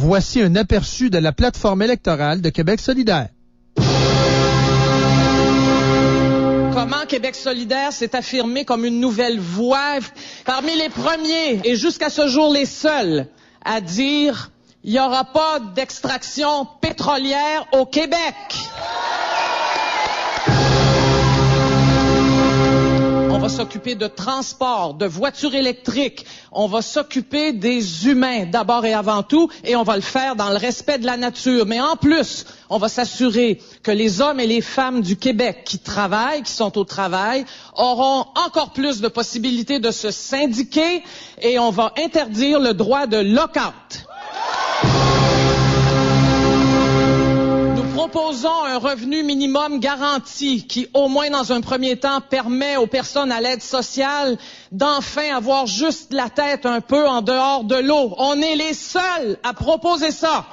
voici un aperçu de la plateforme électorale de Québec solidaire. Comment Québec solidaire s'est affirmé comme une nouvelle voix, parmi les premiers et jusqu'à ce jour les seuls à dire « il n'y aura pas d'extraction pétrolière au Québec ». On va s'occuper de transport, de voitures électriques. On va s'occuper des humains d'abord et avant tout, et on va le faire dans le respect de la nature. Mais en plus, on va s'assurer que les hommes et les femmes du Québec qui travaillent, qui sont au travail, auront encore plus de possibilités de se syndiquer, et on va interdire le droit de lock-out. Nous proposons un revenu minimum garanti qui, au moins dans un premier temps, permet aux personnes à l'aide sociale d'enfin avoir juste la tête un peu en dehors de l'eau. On est les seuls à proposer ça.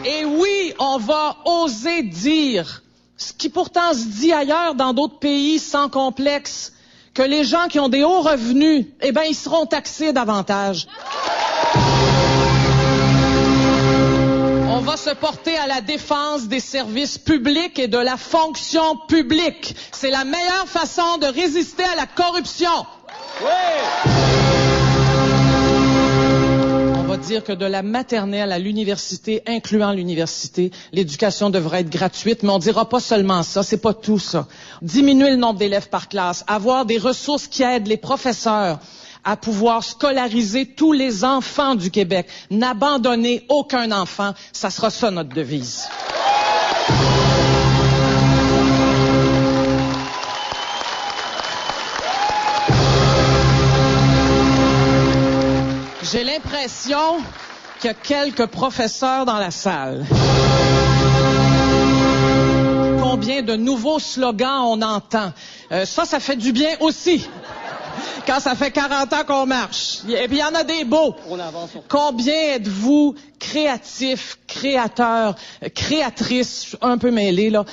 Et oui, on va oser dire, ce qui pourtant se dit ailleurs dans d'autres pays sans complexe, que les gens qui ont des hauts revenus, eh ben, ils seront taxés davantage. On va se porter à la défense des services publics et de la fonction publique. C'est la meilleure façon de résister à la corruption. Oui. On va dire que de la maternelle à l'université, incluant l'université, l'éducation devrait être gratuite, mais on dira pas seulement ça, c'est pas tout ça. Diminuer le nombre d'élèves par classe, avoir des ressources qui aident les professeurs à pouvoir scolariser tous les enfants du Québec. N'abandonner aucun enfant, ça sera ça notre devise. J'ai l'impression qu'il y a quelques professeurs dans la salle. Combien de nouveaux slogans on entend. Ça fait du bien aussi. Quand ça fait 40 ans qu'on marche. Et puis il y en a des beaux. Combien êtes-vous créatifs, créateurs, créatrices, un peu mêlés, là.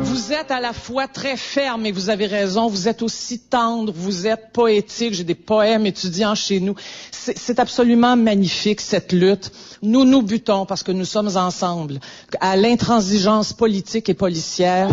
Vous êtes à la fois très ferme, et vous avez raison, vous êtes aussi tendre, vous êtes poétique, j'ai des poèmes étudiants chez nous. C'est absolument magnifique, cette lutte. Nous butons, parce que nous sommes ensemble, à l'intransigeance politique et policière.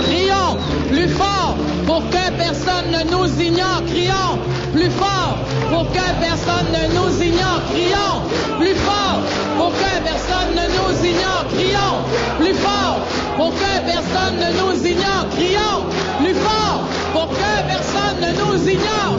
Crions plus fort pour que personne ne nous ignore. Crions plus fort pour que personne ne nous ignore. Crions plus fort pour que personne ne nous ignore. Crions plus fort pour que personne ne nous ignore. Crions plus fort pour que personne ne nous ignore.